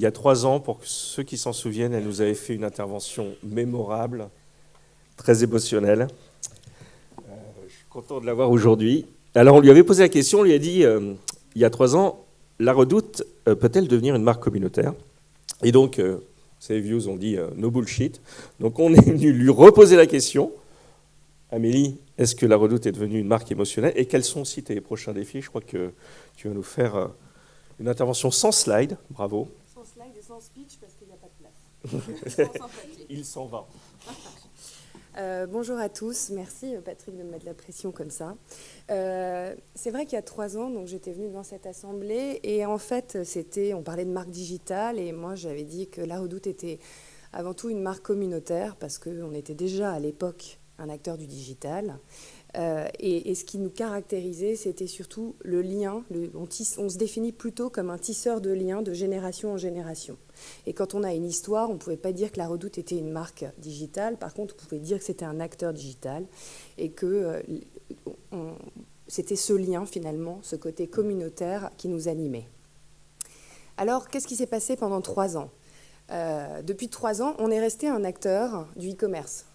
y a 3 ans, pour ceux qui s'en souviennent, elle nous avait fait une intervention mémorable, très émotionnelle. Je suis content de l'avoir aujourd'hui. Alors, on lui avait posé la question, on lui a dit, il y a 3 ans, la Redoute peut-elle devenir une marque communautaire? Et donc, ces views ont dit no bullshit. Donc, on est venu lui reposer la question. Amélie, est-ce que la Redoute est devenue une marque émotionnelle? Et quels sont aussi tes prochains défis? Je crois que tu vas nous faire une intervention sans slide. Bravo. Sans slide et sans speech parce qu'il n'y a pas de place. Il s'en va. Bonjour à tous, merci Patrick de me mettre la pression comme ça. C'est vrai qu'il y a 3 ans, donc j'étais venue devant cette assemblée et en fait on parlait de marque digitale et moi j'avais dit que la Redoute était avant tout une marque communautaire parce qu'on était déjà à l'époque un acteur du digital. Et ce qui nous caractérisait, c'était surtout le lien. On se définit plutôt comme un tisseur de liens de génération en génération. Et quand on a une histoire, on ne pouvait pas dire que la Redoute était une marque digitale. Par contre, on pouvait dire que c'était un acteur digital et que c'était ce lien, finalement, ce côté communautaire qui nous animait. Alors, qu'est-ce qui s'est passé pendant 3 ans? Depuis 3 ans, on est resté un acteur du e-commerce.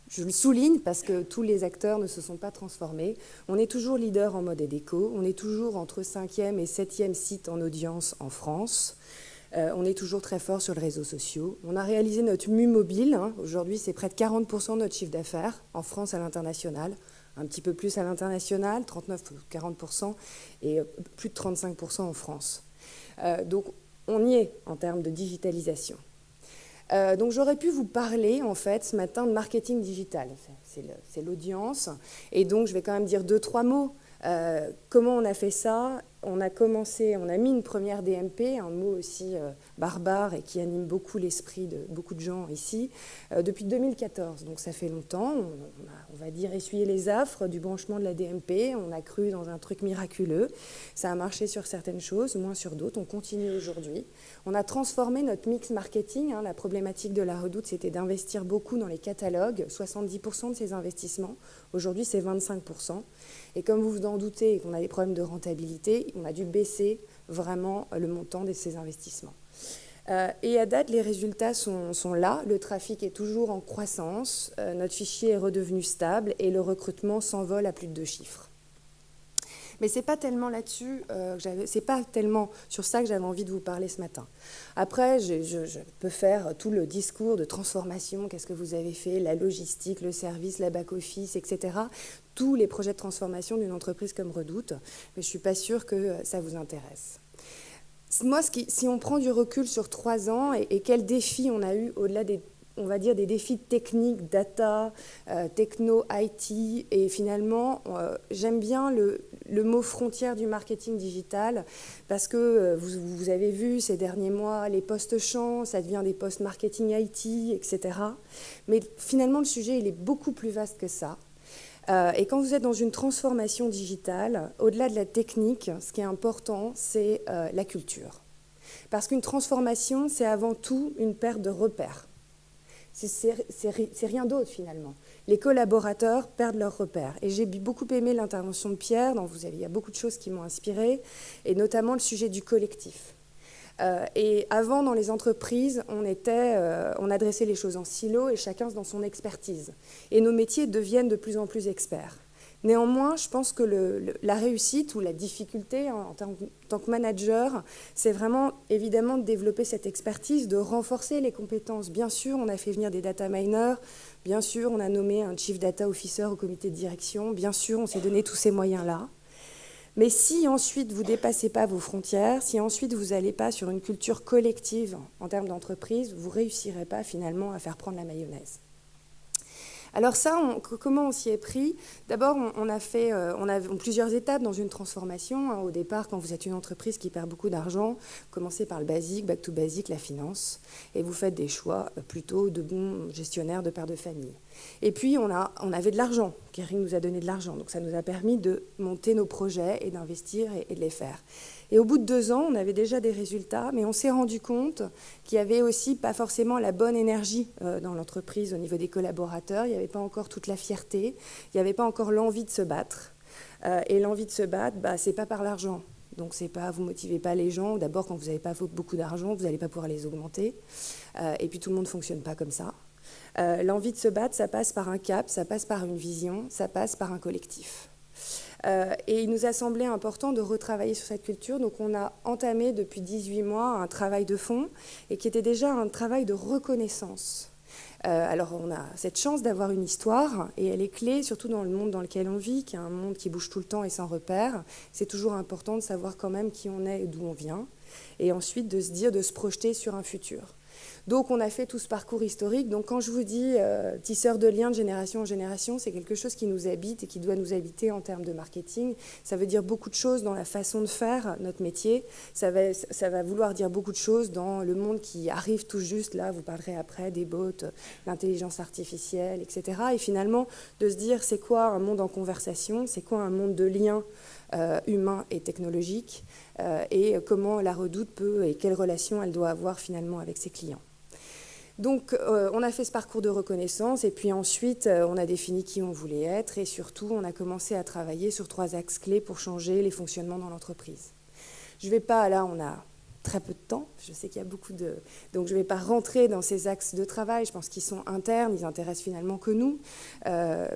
Je le souligne parce que tous les acteurs ne se sont pas transformés. On est toujours leader en mode et déco. On est toujours entre 5e et 7e site en audience en France. On est toujours très fort sur les réseaux sociaux. On a réalisé notre mue mobile. Aujourd'hui, c'est près de 40% de notre chiffre d'affaires en France à l'international. Un petit peu plus à l'international, 39-40%, et plus de 35% en France. Donc, on y est en termes de digitalisation. Donc j'aurais pu vous parler en fait ce matin de marketing digital, c'est l'audience, et donc je vais quand même dire 2-3 mots. Comment on a fait ça? On a mis une première DMP, un mot aussi barbare et qui anime beaucoup l'esprit de beaucoup de gens ici, depuis 2014. Donc ça fait longtemps, on va dire essuyer les affres du branchement de la DMP, on a cru dans un truc miraculeux, ça a marché sur certaines choses, moins sur d'autres, on continue aujourd'hui. On a transformé notre mix marketing, la problématique de la Redoute c'était d'investir beaucoup dans les catalogues, 70% de ces investissements, aujourd'hui c'est 25%. Et comme vous vous en doutez et qu'on a des problèmes de rentabilité, on a dû baisser vraiment le montant de ces investissements. Et à date, les résultats sont là. Le trafic est toujours en croissance, notre fichier est redevenu stable et le recrutement s'envole à plus de 2 chiffres. Mais ce n'est pas tellement là-dessus, c'est pas tellement sur ça que j'avais envie de vous parler ce matin. Après, je peux faire tout le discours de transformation, qu'est-ce que vous avez fait, la logistique, le service, la back-office, etc. Tous les projets de transformation d'une entreprise comme Redoute, mais je ne suis pas sûre que ça vous intéresse. Moi, si on prend du recul sur 3 ans et quels défis on a eu au-delà on va dire des défis techniques, data, techno, IT, et finalement, j'aime bien le mot frontière du marketing digital, parce que vous avez vu ces derniers mois, les postes changent, ça devient des postes marketing IT, etc. Mais finalement, le sujet, il est beaucoup plus vaste que ça. Et quand vous êtes dans une transformation digitale, au-delà de la technique, ce qui est important, c'est la culture. Parce qu'une transformation, c'est avant tout une perte de repères. C'est rien d'autre finalement. Les collaborateurs perdent leurs repères. Et j'ai beaucoup aimé l'intervention de Pierre, il y a beaucoup de choses qui m'ont inspirée, et notamment le sujet du collectif. Et avant, dans les entreprises, on adressait les choses en silo et chacun dans son expertise. Et nos métiers deviennent de plus en plus experts. Néanmoins, je pense que la réussite ou la difficulté en tant que manager, c'est vraiment évidemment de développer cette expertise, de renforcer les compétences. Bien sûr, on a fait venir des data miners, bien sûr, on a nommé un chief data officer au comité de direction, bien sûr, on s'est donné tous ces moyens-là. Mais si ensuite vous ne dépassez pas vos frontières, si ensuite vous n'allez pas sur une culture collective en termes d'entreprise, vous ne réussirez pas finalement à faire prendre la mayonnaise. Alors ça, comment on s'y est pris? D'abord, on a plusieurs étapes dans une transformation. Au départ, quand vous êtes une entreprise qui perd beaucoup d'argent, commencez par le basique, back to basic, la finance, et vous faites des choix plutôt de bons gestionnaires de pères de famille. Et puis, on avait de l'argent. Kering nous a donné de l'argent, donc ça nous a permis de monter nos projets et d'investir et de les faire. Et au bout de 2 ans, on avait déjà des résultats, mais on s'est rendu compte qu'il n'y avait aussi pas forcément la bonne énergie dans l'entreprise au niveau des collaborateurs. Il n'y avait pas encore toute la fierté, il n'y avait pas encore l'envie de se battre. Et l'envie de se battre, ce n'est pas par l'argent. Donc c'est pas, vous motivez pas les gens. D'abord, quand vous n'avez pas beaucoup d'argent, vous n'allez pas pouvoir les augmenter. Et puis tout le monde ne fonctionne pas comme ça. L'envie de se battre, ça passe par un cap, ça passe par une vision, ça passe par un collectif. Et il nous a semblé important de retravailler sur cette culture. Donc on a entamé depuis 18 mois un travail de fond et qui était déjà un travail de reconnaissance. Alors on a cette chance d'avoir une histoire et elle est clé, surtout dans le monde dans lequel on vit, qui est un monde qui bouge tout le temps et sans repère. C'est toujours important de savoir quand même qui on est et d'où on vient. Et ensuite de se dire, de se projeter sur un futur. Donc on a fait tout ce parcours historique. Donc quand je vous dis tisseur de liens de génération en génération, c'est quelque chose qui nous habite et qui doit nous habiter en termes de marketing. Ça veut dire beaucoup de choses dans la façon de faire notre métier. Ça va vouloir dire beaucoup de choses dans le monde qui arrive tout juste. Là, vous parlerez après des bots, l'intelligence artificielle, etc. Et finalement, de se dire c'est quoi un monde en conversation, c'est quoi un monde de liens humains et technologiques, et comment la Redoute peut et quelle relation elle doit avoir finalement avec ses clients. Donc on a fait ce parcours de reconnaissance et puis ensuite on a défini qui on voulait être et surtout on a commencé à travailler sur 3 axes clés pour changer les fonctionnements dans l'entreprise. Je ne vais pas, là on a très peu de temps, je sais qu'il y a beaucoup de... Donc je ne vais pas rentrer dans ces axes de travail, je pense qu'ils sont internes, ils intéressent finalement que nous.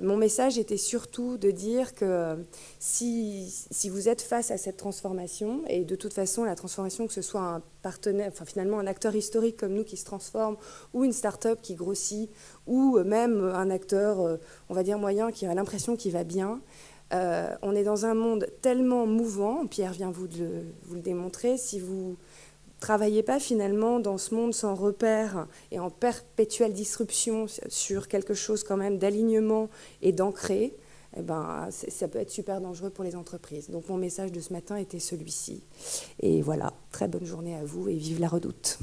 Mon message était surtout de dire que si vous êtes face à cette transformation, et de toute façon la transformation, que ce soit un partenaire, enfin finalement un acteur historique comme nous qui se transforme, ou une start-up qui grossit, ou même un acteur, on va dire moyen, qui a l'impression qu'il va bien, on est dans un monde tellement mouvant, Pierre vient vous le démontrer, si vous travaillez pas finalement dans ce monde sans repère et en perpétuelle disruption sur quelque chose quand même d'alignement et d'ancré, eh ben, ça peut être super dangereux pour les entreprises. Donc mon message de ce matin était celui-ci. Et voilà, très bonne journée à vous et vive la Redoute.